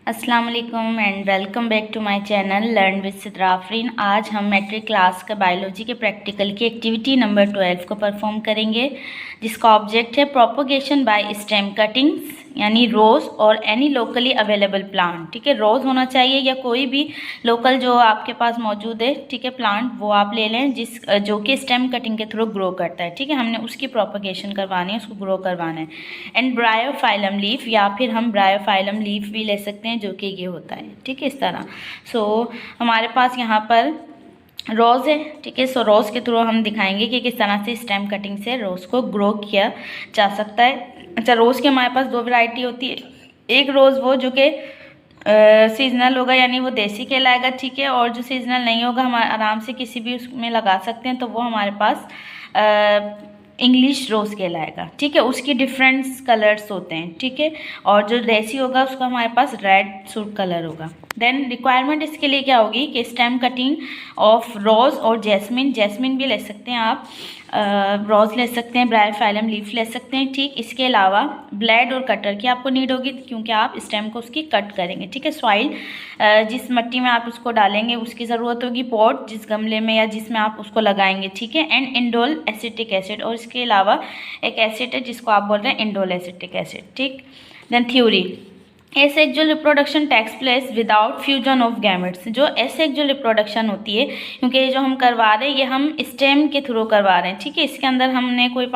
अस्सलाम वालेकुम and welcome back to my channel learn with Sidra Afreen. आज हम मैट्रिक क्लास का बायोलॉजी के प्रैक्टिकल की एक्टिविटी नंबर 12 को परफॉर्म करेंगे, जिसका ऑब्जेक्ट है प्रोपोगेशन बाय स्टेम कटिंग्स, यानी रोज़ और एनी लोकली अवेलेबल प्लांट। ठीक है, रोज़ होना चाहिए या कोई भी लोकल जो आपके पास मौजूद है, ठीक है, प्लांट वो आप ले लें जो कि स्टेम कटिंग के थ्रू ग्रो करता है। ठीक है, हमने उसकी प्रोपोगेशन करवानी है, उसको ग्रो करवाना है। एंड ब्रायोफाइलम लीफ, या फिर हम ब्रायोफाइलम लीफ भी ले सकते हैं, जो कि ये होता है। ठीक है, इस तरह। हमारे पास यहाँ पर रोज़ है। ठीक है, रोज़ के थ्रू हम दिखाएंगे कि किस तरह से स्टेम कटिंग से रोज़ को ग्रो किया जा सकता है। अच्छा, रोज़ की हमारे पास दो वैरायटी होती है। एक रोज़ वो जो कि सीजनल होगा, यानी वो देसी कहलाएगा। ठीक है, और जो सीजनल नहीं होगा, हम आराम से किसी भी उसमें लगा सकते हैं, तो वो हमारे पास इंग्लिश रोज़ कहलाएगा। ठीक है, उसकी डिफरेंट कलर्स होते हैं। ठीक है, और जो देसी होगा उसका हमारे पास रेड सूट कलर होगा। देन रिक्वायरमेंट इसके लिए क्या होगी कि स्टेम कटिंग ऑफ रोज़ और जैस्मिन भी ले सकते हैं आप, रोज़ ले सकते हैं, ब्रायोफाइलम लीफ ले सकते हैं। ठीक, इसके अलावा ब्लेड और कटर की आपको नीड होगी, क्योंकि आप स्टेम को उसकी कट करेंगे। ठीक है, सॉइल जिस मिट्टी में आप उसको डालेंगे उसकी ज़रूरत होगी, पॉट जिस गमले में या जिसमें आप उसको लगाएंगे। ठीक है, एंड इंडोल एसिटिक एसिड, और इसके अलावा एक एसिड है जिसको आप बोल रहे हैं इंडोल एसिटिक एसिड। ठीक, then theory, asexual reproduction takes place without fusion of gametes. जो एसेक्सुअल रिप्रोडक्शन होती है, क्योंकि ये जो हम करवा रहे हैं ये हम स्टेम के थ्रू करवा रहे हैं। ठीक है, इसके अंदर हमने कोई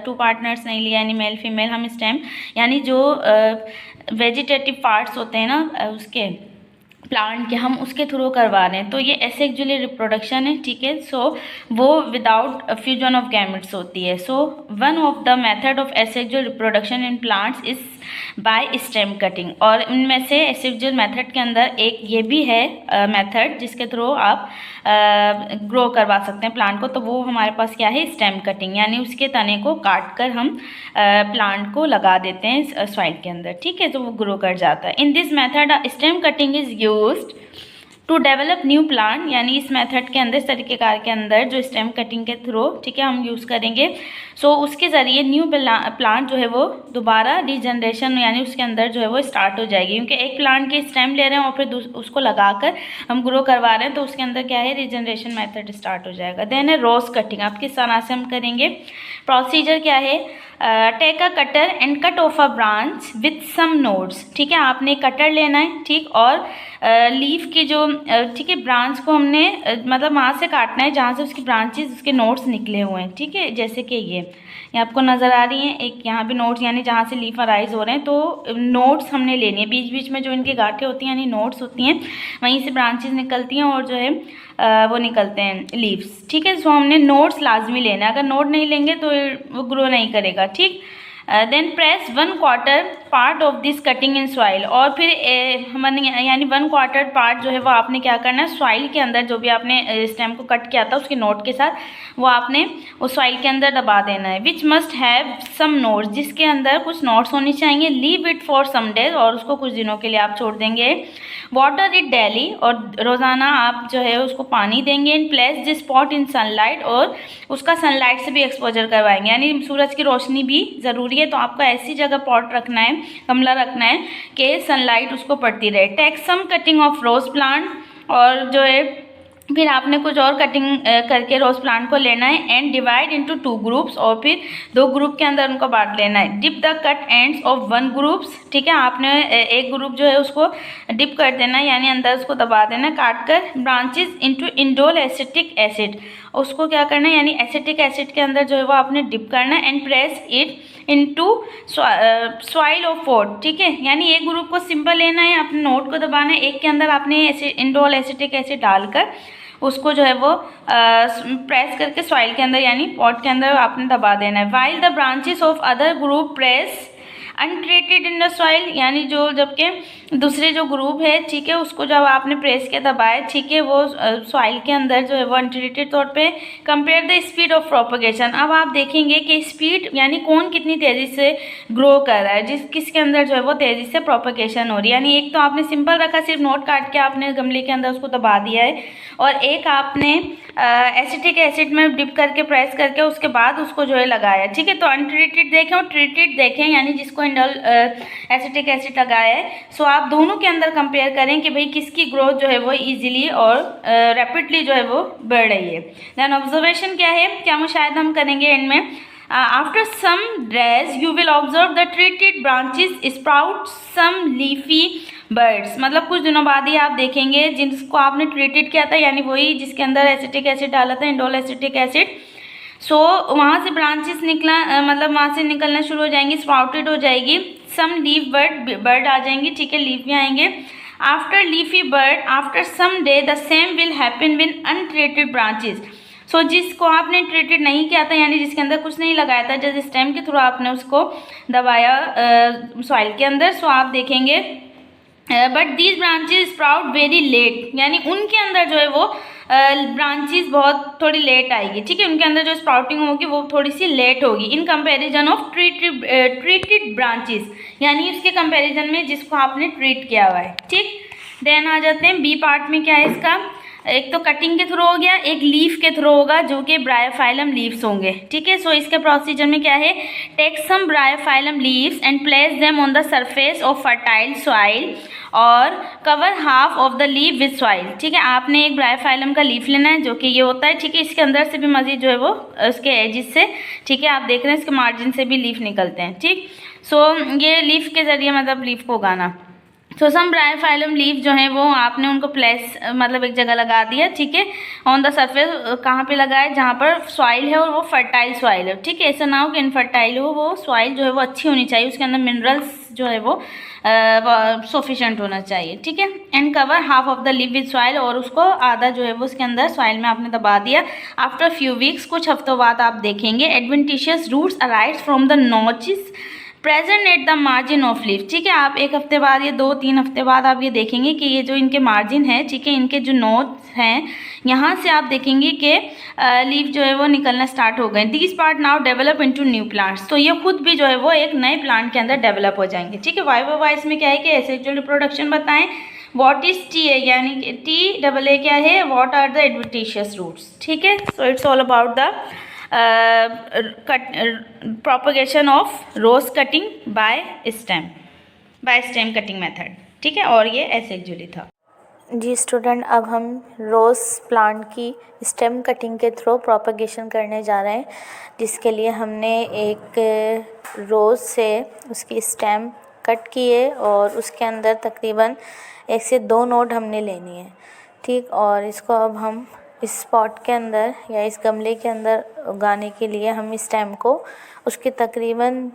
टू पार्टनर्स नहीं लिया, यानी मेल फीमेल, हम स्टेम यानी जो वेजिटेटिव पार्ट्स होते हैं ना उसके प्लांट के, हम उसके थ्रू करवा रहे हैं, तो ये एसेक्सुअल रिप्रोडक्शन है। ठीक है, वो विदाउट फ्यूजन ऑफ गैमेट्स होती है। One of the method of asexual reproduction in plants is by stem cutting, और इनमें से एसेक्सुअल मेथड के अंदर एक ये भी है मेथड जिसके थ्रू आप ग्रो करवा सकते हैं प्लांट को, तो वो हमारे पास क्या है, स्टेम कटिंग, यानी उसके तने को काट कर हम प्लांट को लगा देते हैं सॉइल के अंदर। ठीक है, तो वो ग्रो कर जाता है। In this method stem cutting is used to develop new plant, यानी इस मेथड के अंदर, इस तरीक़ेकार के अंदर जो स्टेम कटिंग के थ्रू, ठीक है, हम यूज़ करेंगे, उसके ज़रिए न्यू प्लांट जो है वो दोबारा रीजनरेशन, यानी उसके अंदर जो है वो स्टार्ट हो जाएगी, क्योंकि एक प्लांट के स्टेम ले रहे हैं और फिर उसको लगाकर हम ग्रो करवा रहे हैं, तो उसके अंदर क्या है, रीजनरेशन मेथड स्टार्ट हो जाएगा। देन है रोज़ कटिंग, आप किस तरह से हम करेंगे, प्रोसीजर क्या है, take a cutter and cut off a branch with some nodes. ठीक है, आपने कटर लेना है, ठीक, और लीफ की जो ठीक है ब्रांच को हमने मतलब वहाँ से काटना है जहाँ से उसकी ब्रांचेस, उसके नोड्स निकले हुए हैं। ठीक है, जैसे कि ये आपको नज़र आ रही हैं, एक यहाँ भी नोड्स, यानी जहाँ से लीफ अराइज हो रहे हैं, तो नोड्स हमने लेनी है। बीच बीच में जो इनके गांठें होती हैं, यानी नोड्स होती हैं, वहीं से ब्रांचेस निकलती हैं और जो है वो निकलते हैं लीव्स। ठीक है, हमने नोड्स लाजमी लेना है, अगर नोड नहीं लेंगे तो वो ग्रो नहीं करेगा। ठीक, then press 1/4 part of this cutting in soil, और फिर यानी 1/4 पार्ट जो है वो आपने क्या करना है, सॉइल के अंदर जो भी आपने स्टेम को कट किया था उसके नोट के साथ, वो आपने उस सॉइल के अंदर दबा देना है। Which must have some notes, जिसके अंदर कुछ नोट्स होनी चाहिए। Leave it for some days, और उसको कुछ दिनों के लिए आप छोड़ देंगे। वाटर इट डेली, और रोज़ाना आप जो है उसको पानी देंगे। In place this pot in sunlight, और उसका सनलाइट से भी एक्सपोजर करवाएंगे, यानी सूरज की रोशनी भी ज़रूरी है, तो आपको ऐसी जगह पॉट रखना है, गमला रखना है कि सनलाइट उसको पड़ती रहे। Take some cutting of rose plant, और जो है फिर आपने कुछ और कटिंग करके रोज़ प्लांट को लेना है। एंड डिवाइड इनटू 2 ग्रुप्स, और फिर 2 ग्रुप के अंदर उनको बांट लेना है। Dip the cut ends of 1 groups, ठीक है, आपने एक ग्रुप जो है उसको डिप कर देना है, यानी अंदर उसको दबा देना है काट कर। Branches into indole acetic acid, उसको क्या करना है, यानी एसिटिक एसिड के अंदर जो है वो आपने डिप करना है। And press it into soil of pot, ठीक है, यानी एक ग्रुप को सिंपल लेना है, अपने नोट को दबाना है, एक के अंदर आपने इंडोल एसिटिक एसिड डालकर उसको जो है वो प्रेस करके सॉइल के अंदर, यानी पॉट के अंदर आपने दबा देना है। While the branches of other group press untreated in the soil, यानी जो जबकि दूसरे जो ग्रुप है, ठीक है, उसको जब आपने प्रेस के दबाए, ठीक है, वो सॉइल के अंदर जो है वो अनट्रीटेड तौर पे। Compare the speed of propagation, अब आप देखेंगे कि स्पीड यानी कौन कितनी तेज़ी से ग्रो कर रहा है, किसके अंदर जो है वो तेज़ी से प्रोपोगेशन हो रही है। यानी एक तो आपने सिंपल रखा, सिर्फ नोट काट के आपने गमले के अंदर उसको दबा दिया है, और एक आपने एसिटिक एसिड में डिप करके प्रेस करके उसके बाद उसको जो है लगाया। ठीक है, तो अनट्रीटेड देखें और ट्रीटेड देखें, यानी जिसको इंडोल एसिटिक एसिड लगाया है, सो आप दोनों के अंदर कंपेयर करें कि भाई किसकी ग्रोथ जो है वो इजीली और रैपिडली जो है वो बढ़ रही है। देन ऑब्जर्वेशन क्या है, क्या मुशाहिदा हम करेंगे एंड में, after some days you will observe the treated branches sprout some leafy buds। मतलब कुछ दिनों बाद ही आप देखेंगे जिसको आपने ट्रीटेड किया था, यानी वही जिसके अंदर एसिटिक एसिड डाला था, इंडोल एसिटिक एसिड, सो वहाँ से ब्रांचेस मतलब वहाँ से निकलना शुरू हो जाएंगी, स्प्राउटेड हो जाएगी, सम लीफ बर्ड आ जाएंगी, ठीक है, लीफ भी आएंगे। After leafy bird after some day the same will happen with untreated branches. So जिसको आपने ट्रीटेड नहीं किया था, यानी जिसके अंदर कुछ नहीं लगाया था, जैसे स्टेम के थ्रू आपने उसको दबाया सॉइल के अंदर, सो आप देखेंगे but these branches sprout very late, यानी उनके अंदर जो है वो ब्रांचेस बहुत थोड़ी लेट आएगी, ठीक है, उनके अंदर जो स्प्राउटिंग होगी वो थोड़ी सी लेट होगी in comparison of treated branches, यानी उसके कंपैरिजन में जिसको आपने ट्रीट किया हुआ है, ठीक। देन आ जाते हैं बी पार्ट में, क्या है इसका, एक तो कटिंग के थ्रू हो गया, एक लीफ के थ्रू होगा जो कि ब्रायोफाइलम लीव्स होंगे, ठीक है। सो इसके प्रोसीजर में क्या है, take some bryophyllum leaves and place them on the surface of fertile soil और cover half of the leaf with soil, ठीक है। आपने एक ब्रायोफाइलम का लीफ लेना है जो कि ये होता है, ठीक है, इसके अंदर से भी मजीद जो है वो उसके एजिस से, ठीक है, आप देख रहे हैं इसके मार्जिन से भी लीफ निकलते हैं, ठीक। सो ये लीफ के जरिए मतलब लीफ को उगाना। सो सम ब्रायोफाइलम लीफ जो है वो आपने उनको प्लेस मतलब एक जगह लगा दिया, ठीक है, ऑन द सरफेस, कहाँ पे लगाए, जहाँ पर सॉइल है और वो फर्टाइल सॉइल है, ठीक है, ऐसा ना हो कि इनफर्टाइल हो, वो सॉइल जो है वो अच्छी होनी चाहिए, उसके अंदर मिनरल्स जो है वो सफिशेंट होना चाहिए, ठीक है। And cover half of the leaf with soil, और उसको आधा जो है वो उसके अंदर सॉइल में आपने दबा दिया। आफ्टर फ्यू वीक्स, कुछ हफ्तों बाद आप देखेंगे adventitious roots arise from the notches present at the margin of leaf, ठीक है। आप एक हफ्ते बाद या 2-3 हफ्ते बाद आप ये देखेंगे कि ये जो इनके मार्जिन है, ठीक है, इनके जो नोट्स हैं यहाँ से आप देखेंगे कि लीफ जो है वो निकलना स्टार्ट हो गए। This part now develop into new plants, तो ये खुद भी जो है वो एक नए प्लांट के अंदर डेवलप हो जाएंगे, ठीक है। वाइस में क्या है कि एसेक्सुअल रिप्रोडक्शन बताएं, व्हाट इज टी है, यानी टी क्या है, what are the adventitious roots, ठीक है। So it's all about the propagation of rose cutting by stem cutting method, ठीक है, और ये एसेक्सुअली था। जी स्टूडेंट, अब हम रोज़ प्लांट की स्टेम कटिंग के थ्रू प्रोपगेशन करने जा रहे हैं, जिसके लिए हमने एक रोज़ से उसकी स्टेम कट की है और उसके अंदर तकरीबन 1 से 2 नोड हमने लेनी है, ठीक। और इसको अब हम इस पॉट के अंदर या इस गमले के अंदर उगाने के लिए हम इस स्टेम को उसके तकरीबन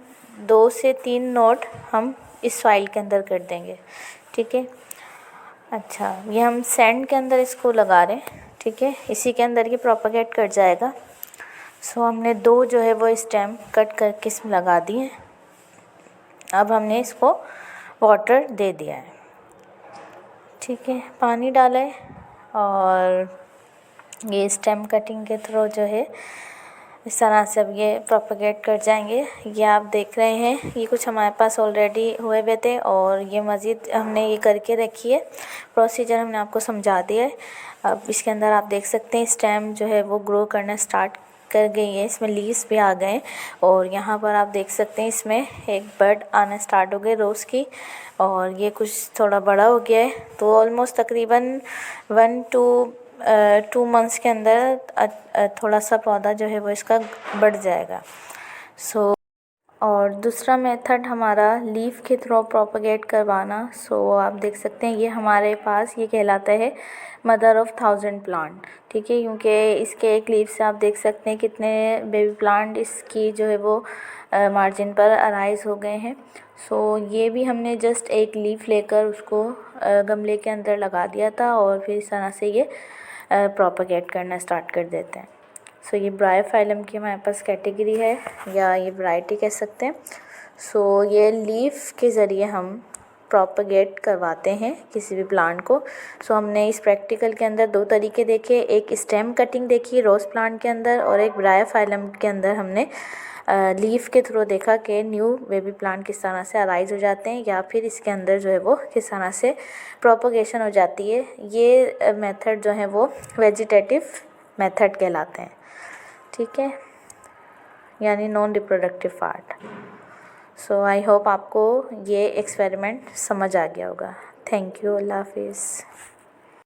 2 से 3 नोड हम इस सॉइल के अंदर कर देंगे, ठीक है। अच्छा, ये हम सैंड के अंदर इसको लगा रहे हैं, ठीक है, इसी के अंदर ये प्रोपगेट कर जाएगा। सो हमने 2 जो है वो स्टेम कट करके इसमें लगा दिए। अब हमने इसको वाटर दे दिया है, ठीक है, पानी डाला है और ये स्टेम कटिंग के थ्रू जो है इस तरह से अब ये प्रोपगेट कर जाएंगे। ये आप देख रहे हैं, ये कुछ हमारे पास ऑलरेडी हुए हुए थे और ये मज़ीद हमने ये करके रखी है, प्रोसीजर हमने आपको समझा दिया है। अब इसके अंदर आप देख सकते हैं स्टेम जो है वो ग्रो करना स्टार्ट कर गई है, इसमें लीव्स भी आ गए और यहाँ पर आप देख सकते हैं इसमें एक बर्ड आना स्टार्ट हो गए रोज़ की, और ये कुछ थोड़ा बड़ा हो गया है, तो ऑलमोस्ट तकरीबन 1 to 2 मंथ्स के अंदर थोड़ा सा पौधा जो है वो इसका बढ़ जाएगा। सो और दूसरा मेथड हमारा लीफ के थ्रू प्रोपगेट करवाना। सो आप देख सकते हैं ये हमारे पास ये कहलाता है मदर ऑफ 1000 प्लांट, ठीक है, क्योंकि इसके एक लीफ से आप देख सकते हैं कितने बेबी प्लांट इसकी जो है वो मार्जिन पर अराइज हो गए हैं। सो ये भी हमने जस्ट एक लीफ लेकर उसको गमले के अंदर लगा दिया था और फिर इस तरह से ये प्रोपगेट करना स्टार्ट कर देते हैं। सो ये ब्रायोफाइलम की हमारे पास कैटेगरी है या ये वैरायटी कह सकते हैं। सो ये लीफ के ज़रिए हम प्रोपगेट करवाते हैं किसी भी प्लांट को। सो हमने इस प्रैक्टिकल के अंदर 2 तरीके देखे, एक स्टेम कटिंग देखी रोज़ प्लांट के अंदर और एक ब्रायोफाइलम के अंदर हमने लीफ के थ्रू देखा कि न्यू बेबी प्लांट किस तरह से अराइज हो जाते हैं या फिर इसके अंदर जो है वो किस तरह से प्रोपगेशन हो जाती है। ये मेथड जो है वो वेजिटेटिव मेथड कहलाते हैं, ठीक है, यानी non reproductive part. So I hope आपको ये एक्सपेरिमेंट समझ आ गया होगा। थैंक यू, अल्लाह हाफिज़।